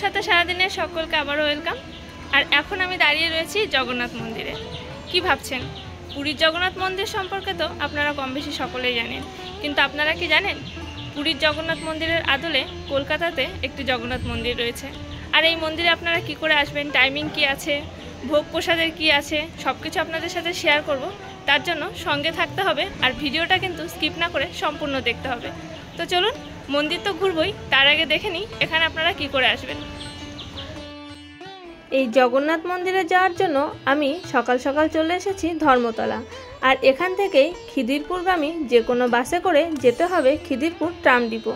সাথে সারাদিনের সকলকে আবারও ওয়েলকাম। আর এখন আমি দাঁড়িয়ে রয়েছি জগন্নাথ মন্দিরে। কি ভাবছেন, পুরীর জগন্নাথ মন্দির সম্পর্কে তো আপনারা কম বেশি সকলেই জানেন, কিন্তু আপনারা কি জানেন পুরীর জগন্নাথ মন্দিরের আদলে কলকাতাতে একটি জগন্নাথ মন্দির রয়েছে। আর এই মন্দিরে আপনারা কি করে আসবেন, টাইমিং কি আছে, ভোগ প্রসাদের কি আছে, সব কিছু আপনাদের সাথে শেয়ার করব। তার জন্য সঙ্গে থাকতে হবে আর ভিডিওটা কিন্তু স্কিপ না করে সম্পূর্ণ দেখতে হবে। তো চলুন, মন্দির তো ঘুরবই, তার আগে দেখে নিই এখানে আপনারা কি করে আসবেন। এই জগন্নাথ মন্দিরে যাওয়ার জন্য আমি সকাল সকাল চলে এসেছি ধর্মতলা। আর এখান থেকেই খিদিরপুরগামী যে কোনো বাসে করে যেতে হবে খিদিরপুর ট্রাম ডিপো।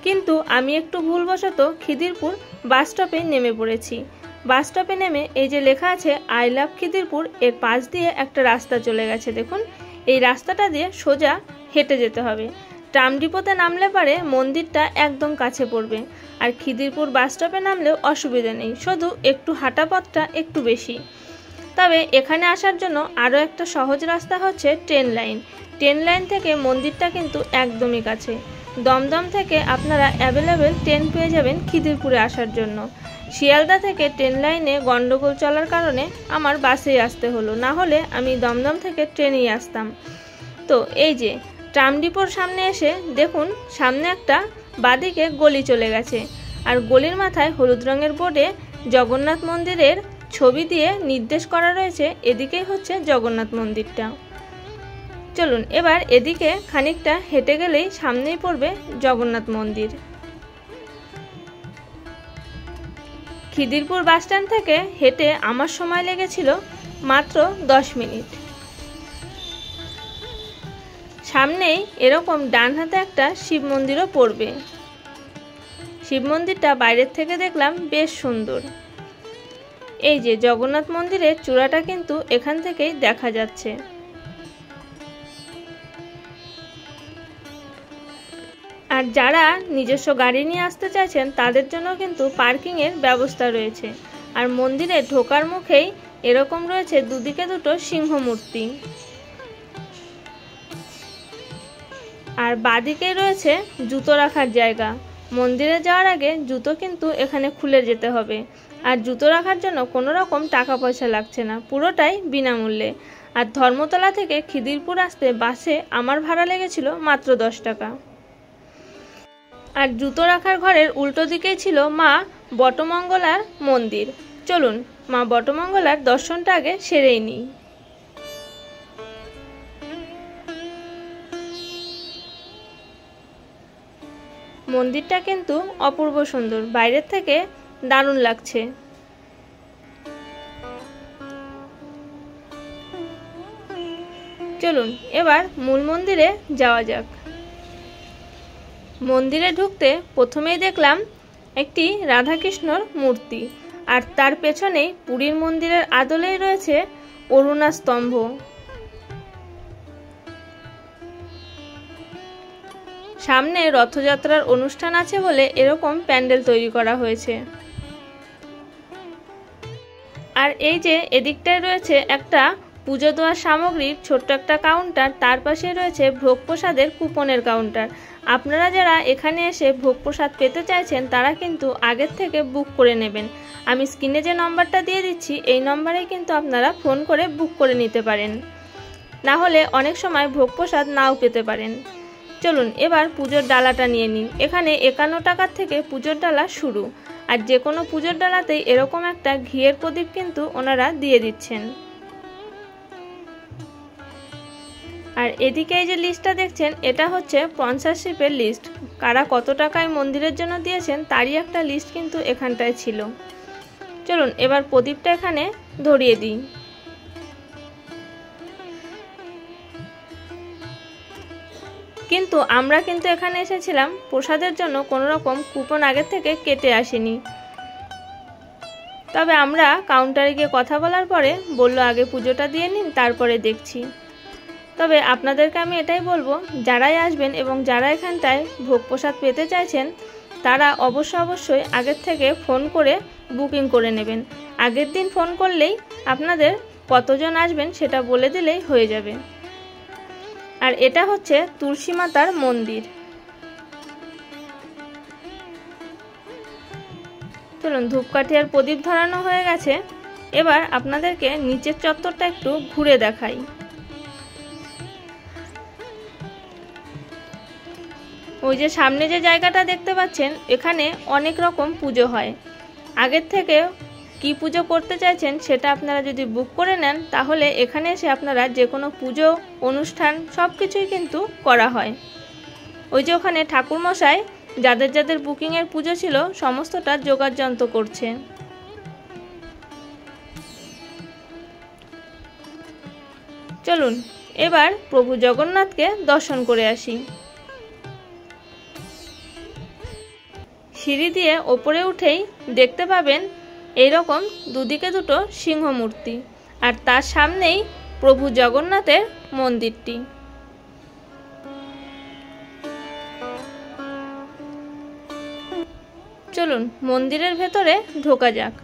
কিন্তু আমি একটু ভুলবশত খিদিরপুর বাস স্টপে নেমে পড়েছি। বাস স্টপে নেমে এই যে লেখা আছে আই লাভ খিদিরপুর, এর পাশ দিয়ে একটা রাস্তা চলে গেছে, দেখুন এই রাস্তাটা দিয়ে সোজা হেঁটে যেতে হবে। ট্রাম ডিপোতে নামলে পারে মন্দিরটা একদম কাছে পড়বে। আর খিদিরপুর বাস স্টপে নামলেও অসুবিধা নেই, শুধু একটু হাঁটা পথটা একটু বেশি। তবে এখানে আসার জন্য আরও একটা সহজ রাস্তা হচ্ছে ট্রেন লাইন। ট্রেন লাইন থেকে মন্দিরটা কিন্তু একদমই কাছে। দমদম থেকে আপনারা অ্যাভেলেবেল ট্রেন পেয়ে যাবেন খিদিরপুরে আসার জন্য। শিয়ালদা থেকে ট্রেন লাইনে গন্ডগোল চলার কারণে আমার বাসেই আসতে হলো, না হলে আমি দমদম থেকে ট্রেনেই আসতাম। তো এই যে ট্রাম ডিপোর সামনে এসে দেখুন সামনে একটা বাঁদিকে গলি চলে গেছে। আর গলির মাথায় হলুদ রঙের বোর্ডে জগন্নাথ মন্দিরের ছবি দিয়ে নির্দেশ করা রয়েছে এদিকেই হচ্ছে জগন্নাথ মন্দিরটা। চলুন এবার এদিকে খানিকটা হেঁটে গেলেই সামনেই পড়বে জগন্নাথ মন্দির। খিদিরপুর বাসস্ট্যান্ড থেকে হেঁটে আমার সময় লেগেছিল মাত্র 10 মিনিট। সামনেই এরকম ডান হাতে একটা শিব মন্দিরও পড়বে। শিব মন্দিরটা বাইরের থেকে দেখলাম বেশ সুন্দর। এই যে জগন্নাথ মন্দিরের চূড়াটা কিন্তু এখান থেকেই দেখা যাচ্ছে। আর যারা নিজস্ব গাড়ি নিয়ে আসতে চাইছেন তাদের জন্য কিন্তু পার্কিংয়ের ব্যবস্থা রয়েছে। আর মন্দিরে ঢোকার মুখেই এরকম রয়েছে দুদিকে দুটো সিংহ মূর্তি। আর বাঁদিকেই রয়েছে জুতো রাখার জায়গা। মন্দিরে যাওয়ার আগে জুতো কিন্তু এখানে খুলে যেতে হবে। আর জুতো রাখার জন্য কোনো রকম টাকা পয়সা লাগছে না, পুরোটাই বিনামূল্যে। আর ধর্মতলা থেকে খিদিরপুর আসতে বাসে আমার ভাড়া লেগেছিল মাত্র 10 টাকা। আর জুতো রাখার ঘরের উল্টো দিকেই ছিল মা বটমঙ্গলার মন্দির। চলুন মা বটমঙ্গলার দর্শনটা আগে সেরেই নিই। মন্দিরটা কিন্তু অপূর্ব সুন্দর, বাইরের থেকে দারুণ লাগছে। চলুন এবার মূল মন্দিরে যাওয়া যাক। মন্দিরে ঢুকতে প্রথমেই দেখলাম একটি রাধাকৃষ্ণর মূর্তি। আর তার পেছনেই পুরীর মন্দিরের আদলেই রয়েছে অরুণা স্তম্ভ। সামনে রথযাত্রার অনুষ্ঠান আছে বলে এরকম প্যান্ডেল তৈরি করা হয়েছে। আর এই যে এদিকটায় রয়েছে একটা পুজো দেওয়ার সামগ্রীর ছোট্ট একটা কাউন্টার, তার পাশে রয়েছে ভোগ প্রসাদের কুপনের কাউন্টার। আপনারা যারা এখানে এসে ভোগ প্রসাদ পেতে চাইছেন তারা কিন্তু আগের থেকে বুক করে নেবেন। আমি স্ক্রিনে যে নম্বরটা দিয়ে দিচ্ছি এই নম্বরে কিন্তু আপনারা ফোন করে বুক করে নিতে পারেন, না হলে অনেক সময় ভোগ প্রসাদ নাও পেতে পারেন। চলুন এবার পুজোর ডালাটা নিয়ে নিন। এখানে 51 টাকার থেকে পুজোর ডালা শুরু। আর যে কোনো পুজোর ডালাতেই এরকম একটা ঘিয়ের প্রদীপ কিন্তু ওনারা দিয়ে দিচ্ছেন। আর এদিকে এই যে লিস্টটা দেখছেন এটা হচ্ছে স্পন্সরশিপের লিস্ট। কারা কত টাকায় মন্দিরের জন্য দিয়েছেন তারই একটা লিস্ট কিন্তু এখানটায় ছিল। চলুন এবার প্রদীপটা এখানে ধরিয়ে দিই। কিন্তু আমরা কিন্তু এখানে এসেছিলাম প্রসাদের জন্য, কোনো রকম কুপন আগের থেকে কেটে আসেনি। তবে আমরা কাউন্টারে গিয়ে কথা বলার পরে বলল আগে পুজোটা দিয়ে নিন তারপরে দেখছি। তবে আপনাদেরকে আমি এটাই বলবো, যারাই আসবেন এবং যারা এখানটায় ভোগ প্রসাদ পেতে চাইছেন তারা অবশ্যই আগের থেকে ফোন করে বুকিং করে নেবেন। আগের দিন ফোন করলেই আপনাদের কতজন আসবেন সেটা বলে দিলেই হয়ে যাবে। আর এটা হচ্ছে তুলসী মাতার মন্দির। চলুন, ধূপকাঠি আর প্রদীপ ধরানো হয়ে গেছে। এবার আপনাদেরকে নিচের চত্বরটা একটু ঘুরে দেখাই। ওই যে সামনে যে জায়গাটা দেখতে পাচ্ছেন, এখানে অনেক রকম পুজো হয়। আগের থেকে কি পুজো করতে চাইছেন সেটা আপনারা যদি বুক করে নেন, তাহলে এখানে এসে আপনারা যে কোনো পুজো অনুষ্ঠান সব কিছুই কিন্তু করা হয়। ওই যে ওখানে ঠাকুরমশাই যাদের যাদের বুকিংয়ের পুজো ছিল সমস্তটা যোগাযন্ত্র করছে। চলুন এবার প্রভু জগন্নাথকে দর্শন করে আসি। সিঁড়ি দিয়ে ওপরে উঠেই দেখতে পাবেন এইরকম দুদিকে দুটো সিংহ মূর্তি, আর তার সামনেই প্রভু জগন্নাথের মন্দিরটি। চলুন মন্দিরের ভেতরে ঢোকা যাক।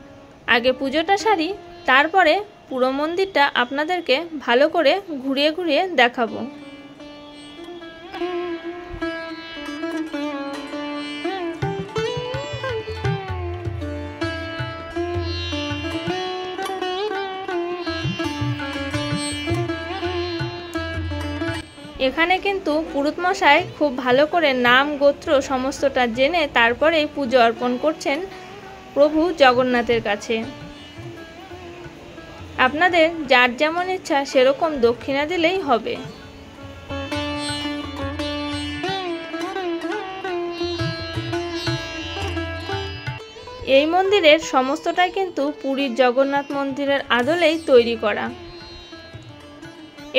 আগে পুজোটা সারি, তারপরে পুরো মন্দিরটা আপনাদেরকে ভালো করে ঘুরিয়ে ঘুরিয়ে দেখাবো। এখানে কিন্তু পুরোহিত মশাই খুব ভালো করে নাম গোত্র সমস্তটা জেনে তারপরে পুজো অর্পণ করছেন প্রভু জগন্নাথের কাছে। আপনাদের যার যেমন ইচ্ছা সেরকম দক্ষিণা দিলেই হবে। এই মন্দিরের সমস্তটাই কিন্তু পুরীর জগন্নাথ মন্দিরের আদলেই তৈরি করা।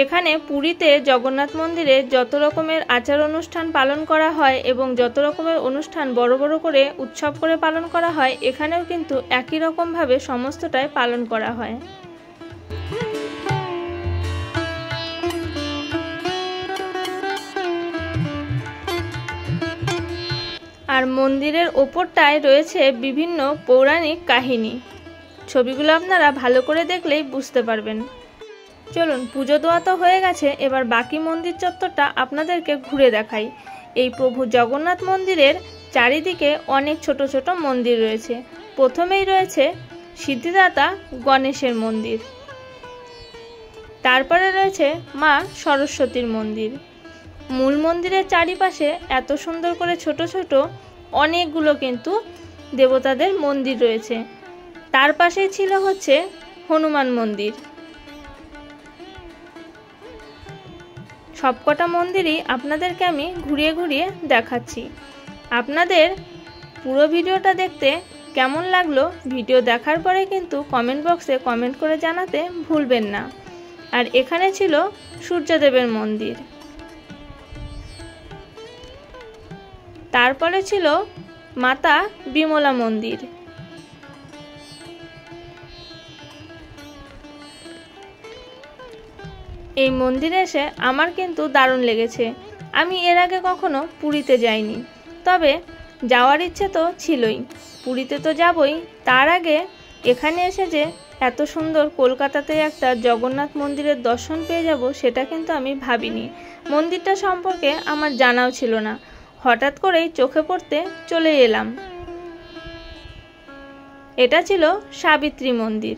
এখানে পুরীতে জগন্নাথ মন্দিরে যত রকমের আচার অনুষ্ঠান পালন করা হয় এবং যত রকমের অনুষ্ঠান বড় বড় করে উৎসব করে পালন করা হয়, এখানেও কিন্তু একই রকমভাবে সমস্তটাই পালন করা হয়। আর মন্দিরের ওপরটায় রয়েছে বিভিন্ন পৌরাণিক কাহিনী। ছবিগুলো আপনারা ভালো করে দেখলেই বুঝতে পারবেন। চলুন, পুজো দেওয়া তো হয়ে গেছে, এবার বাকি মন্দির চত্বরটা আপনাদেরকে ঘুরে দেখাই। এই প্রভু জগন্নাথ মন্দিরের চারিদিকে অনেক ছোট ছোট মন্দির রয়েছে। প্রথমেই রয়েছে সিদ্ধিদাতা গণেশের মন্দির, তারপরে রয়েছে মা সরস্বতীর মন্দির। মূল মন্দিরের চারিপাশে এত সুন্দর করে ছোট ছোট অনেকগুলো কিন্তু দেবতাদের মন্দির রয়েছে। তার পাশেই ছিল হচ্ছে হনুমান মন্দির। সবকটা মন্দিরই আপনাদেরকে আমি ঘুরিয়ে ঘুরিয়ে দেখাচ্ছি। আপনাদের পুরো ভিডিওটা দেখতে কেমন লাগলো ভিডিও দেখার পরে কিন্তু কমেন্ট বক্সে কমেন্ট করে জানাতে ভুলবেন না। আর এখানে ছিল সূর্যদেবের মন্দির, তারপরে ছিল মাতা বিমলা মন্দির। এই মন্দিরে এসে আমার কিন্তু দারুণ লেগেছে। আমি এর আগে কখনো পুরীতে যাইনি, তবে যাওয়ার ইচ্ছে তো ছিলই। পুরীতে তো যাবই, তার আগে এখানে এসে যে এত সুন্দর কলকাতাতে একটা জগন্নাথ মন্দিরের দর্শন পেয়ে যাব সেটা কিন্তু আমি ভাবিনি। মন্দিরটা সম্পর্কে আমার জানাও ছিল না, হঠাৎ করেই চোখে পড়তে চলে এলাম। এটা ছিল সাবিত্রী মন্দির।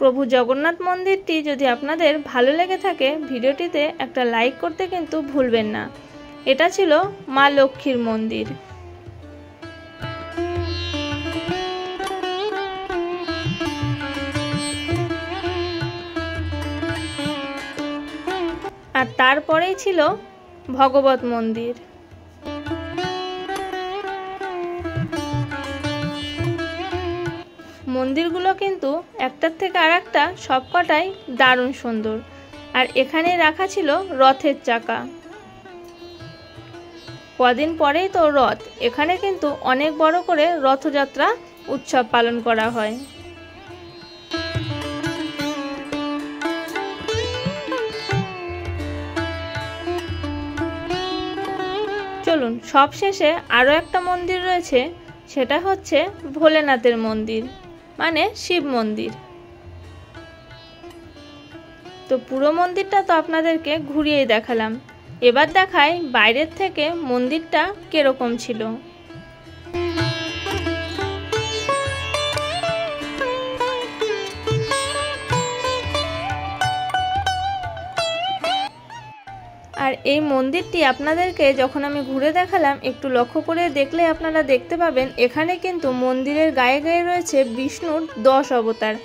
প্রভু জগন্নাথ মন্দিরটি যদি আপনাদের ভালো লেগে থাকে ভিডিওটিতে একটা লাইক করতে কিন্তু ভুলবেন না। এটা ছিল মা লক্ষ্মীর মন্দির। আর তারপরেই ছিল ভগবত মন্দির। মন্দিরগুলো কিন্তু একটার থেকে আর একটা সবকটাই দারুণ সুন্দর। আর এখানে রাখা ছিল রথের চাকা। কদিন পরেই তো রথ, এখানে কিন্তু অনেক বড় করে রথযাত্রা উৎসব পালন করা হয়। চলুন, সবশেষে আরও একটা মন্দির রয়েছে, সেটা হচ্ছে ভোলেনাথের মন্দির, মানে শিব মন্দির। তো পুরো মন্দিরটা তো আপনাদেরকে ঘুরিয়েই দেখালাম, এবার দেখাই বাইরের থেকে মন্দিরটা কিরকম ছিল। আর এই মন্দিরটি আপনাদেরকে যখন আমি ঘুরে দেখালাম একটু লক্ষ্য করে দেখলে আপনারা দেখতে পাবেন এখানে কিন্তু মন্দিরের গায়ে গায়ে রয়েছে বিষ্ণুর 10 অবতার,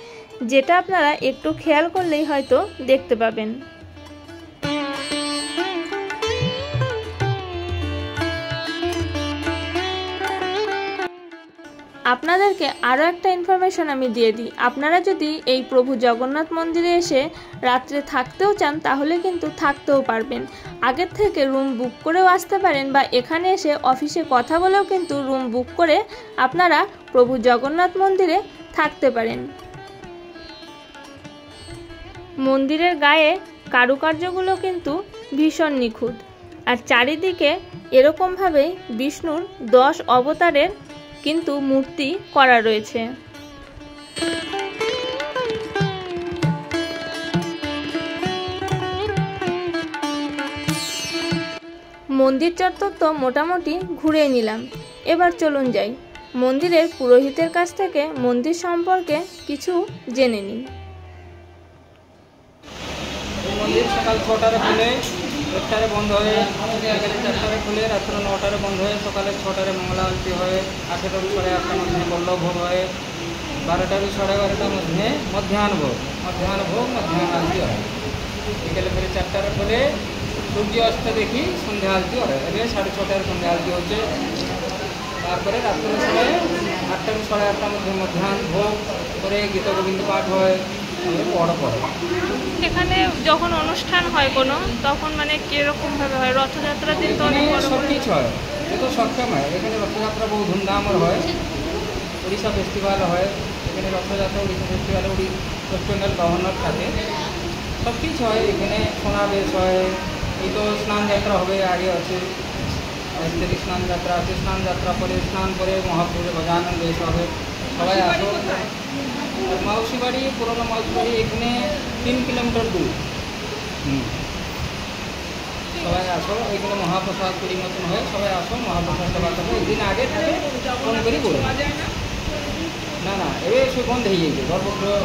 যেটা আপনারা একটু খেয়াল করলেই হয়তো দেখতে পাবেন। আপনাদেরকে আরও একটা ইনফরমেশন আমি দিয়ে দিই, আপনারা যদি এই প্রভু জগন্নাথ মন্দিরে এসে রাত্রে থাকতেও চান তাহলে কিন্তু থাকতেও পারবেন। আগের থেকে রুম বুক করেও আসতে পারেন বা এখানে এসে অফিসে কথা বলেও কিন্তু রুম বুক করে আপনারা প্রভু জগন্নাথ মন্দিরে থাকতে পারেন। মন্দিরের গায়ে কারুকার্যগুলো কিন্তু ভীষণ নিখুঁত, আর চারিদিকে এরকমভাবেই বিষ্ণুর 10 অবতারের কিন্তু মূর্তি করা রয়েছে। মন্দির চত্বর তো মোটামুটি ঘুরে নিলাম, এবার চলুন যাই মন্দিরের পুরোহিতের কাছ থেকে মন্দির সম্পর্কে কিছু জেনে নিই। মন্দির সকাল 6টায় খুলে 1টায় বন্ধ হয়ে, বিকেলে 4টায় খুলে রাত্র 9টায় বন্ধ হয়ে, সকালে 6টায় মঙ্গলা আরতি হয়, 8টার 8টার মধ্যে বল্লভ ভোগ হয়, 12টার 12:30টার মধ্যে মধ্যাহ্ন ভোগ আরতি হয়। বিকেলে ফের 4টায় খুলে সূর্য অস্ত দেখি সন্ধ্যা আরতি হয়। এবার 6:30টায় সন্ধ্যা আরতি হচ্ছে। তারপরে রাত্রের সময় 8টার 8:30টার মধ্যে মধ্যাহ্ন ভোগ করে গীত গোবিন্দ পাঠ হয়, বড় পড়ে। এখানে যখন অনুষ্ঠান হয় কোনো, তখন মানে কিরকম ভাবে হয়? রথযাত্রার দিন তো অনেক বড় সব কিছু হয়, যত সক্ষম হয়। এখানে রথযাত্রা বহু ধুমধামের হয়, উড়িষ্যা ফেস্টিভ্যাল হয় এখানে। রথযাত্রা উড়িষ্যা ফেস্টিভ্যালে ওয়েস্ট বেঙ্গল গভর্নর থাকে, সব কিছু হয় এখানে। সোনাবেশ হয়, এই তো স্নান যাত্রা হবে, আগে আছে স্নান যাত্রা আছে। স্নান যাত্রা পরে স্নান করে মহাপুরে গজানন বেশ হবে। সবাই আসো। মাউসি বাড়ি, পুরোনো মাউসি বাড়ি এখানে 3 কিলোমিটার দূর। সবাই আসো, এখানে মহাপ্রসাদ পুরীর মতন হয়, সবাই আসো মহাপ্রসাদ সেবা করবো। একদিন আগে থেকে ফোন করি বলো না এবার সে বন্ধ হয়ে যাবে গর্ভগৃহ।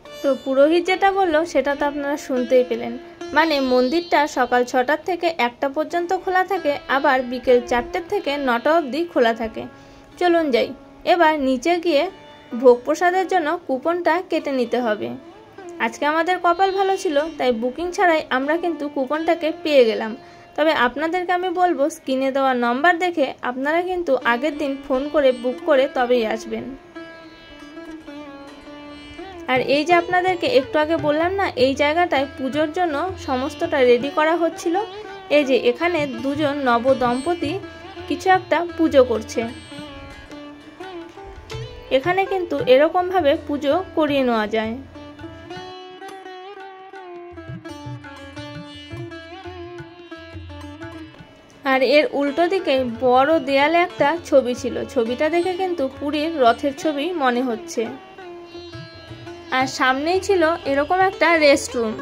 তো পুরোহিত যেটা বললো সেটা তো আপনারা শুনতেই পেলেন, মানে মন্দিরটা সকাল 6টার থেকে 1টা পর্যন্ত খোলা থাকে, আবার বিকেল 4টে থেকে 9টা অবধি খোলা থাকে। চলুন যাই, এবার নিচে গিয়ে ভোগ প্রসাদের জন্য কুপনটা কেটে নিতে হবে। আজকে আমাদের কপাল ভালো ছিল, তাই বুকিং ছাড়াই আমরা কিন্তু কুপনটাকে পেয়ে গেলাম। তবে আপনাদেরকে আমি বলবো স্ক্রিনে দেওয়া নম্বর দেখে আপনারা কিন্তু আগের দিন ফোন করে বুক করে তবেই আসবেন। আর এই যে আপনাদেরকে একটু আগে বললাম না, এই জায়গাটায় পুজোর জন্য সমস্তটা রেডি করা হচ্ছিল। এই যে এখানে দুজন নবদম্পতি কিছু একটা পুজো করছে। এখানে কিন্তু এরকমভাবে পুজো করিয়ে নেওয়া যায়। আর এর উল্টো দিকে বড় দেয়ালে একটা ছবি ছিল, ছবিটা দেখে কিন্তু পুরীর রথের ছবি মনে হচ্ছে। আর সামনেই ছিল এরকম একটা রেস্টরুম,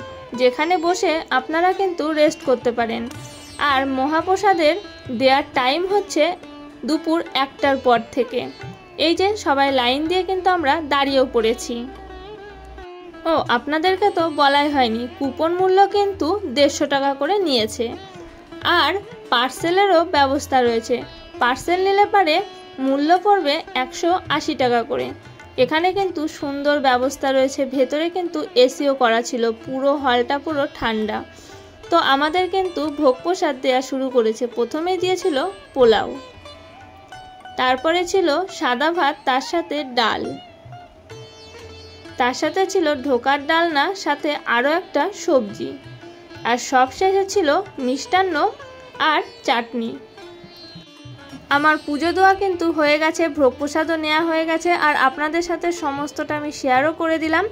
যেখানে বসে আপনারা কিন্তু রেস্ট করতে পারেন। আর মহাপ্রসাদের দেওয়ার টাইম হচ্ছে দুপুর 1টার পর থেকে। এই যে সবাই লাইন দিয়ে কিন্তু আমরা দাঁড়িয়েও পড়েছি। ও আপনাদেরকে তো বলাই হয়নি, কুপন মূল্য কিন্তু 150 টাকা করে নিয়েছে। আর পার্সেলেরও ব্যবস্থা রয়েছে, পার্সেল নিলে পারে মূল্য পড়বে 180 টাকা করে। এখানে কিন্তু সুন্দর ব্যবস্থা রয়েছে, ভেতরে কিন্তু এসিও করা ছিল, পুরো হলটা পুরো ঠান্ডা। তো আমাদের কিন্তু ভোগ প্রসাদ দেওয়া শুরু করেছে। প্রথমে দিয়েছিল পোলাও, তারপরে ছিল সাদা ভাত, তার সাথে ডাল, তার সাথে ছিল ঢোকার ডালনা, সাথে আরও একটা সবজি, আর সবশেষে ছিল মিষ্টান্ন আর চাটনি। আমার পুজো দেওয়া কিন্তু হয়ে গেছে, ভোগ প্রসাদও নেওয়া হয়ে গেছে, আর আপনাদের সাথে সমস্তটা আমি শেয়ারও করে দিলাম।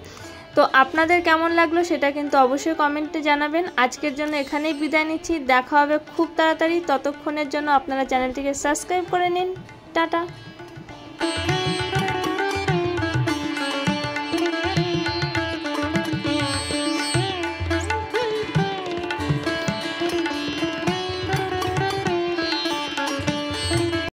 তো আপনাদের কেমন লাগলো সেটা কিন্তু অবশ্যই কমেন্টে জানাবেন। আজকের জন্য এখানেই বিদায় নিচ্ছি, দেখা হবে খুব তাড়াতাড়ি। ততক্ষণের জন্য আপনারা চ্যানেলটিকে সাবস্ক্রাইব করে নিন। টাটা।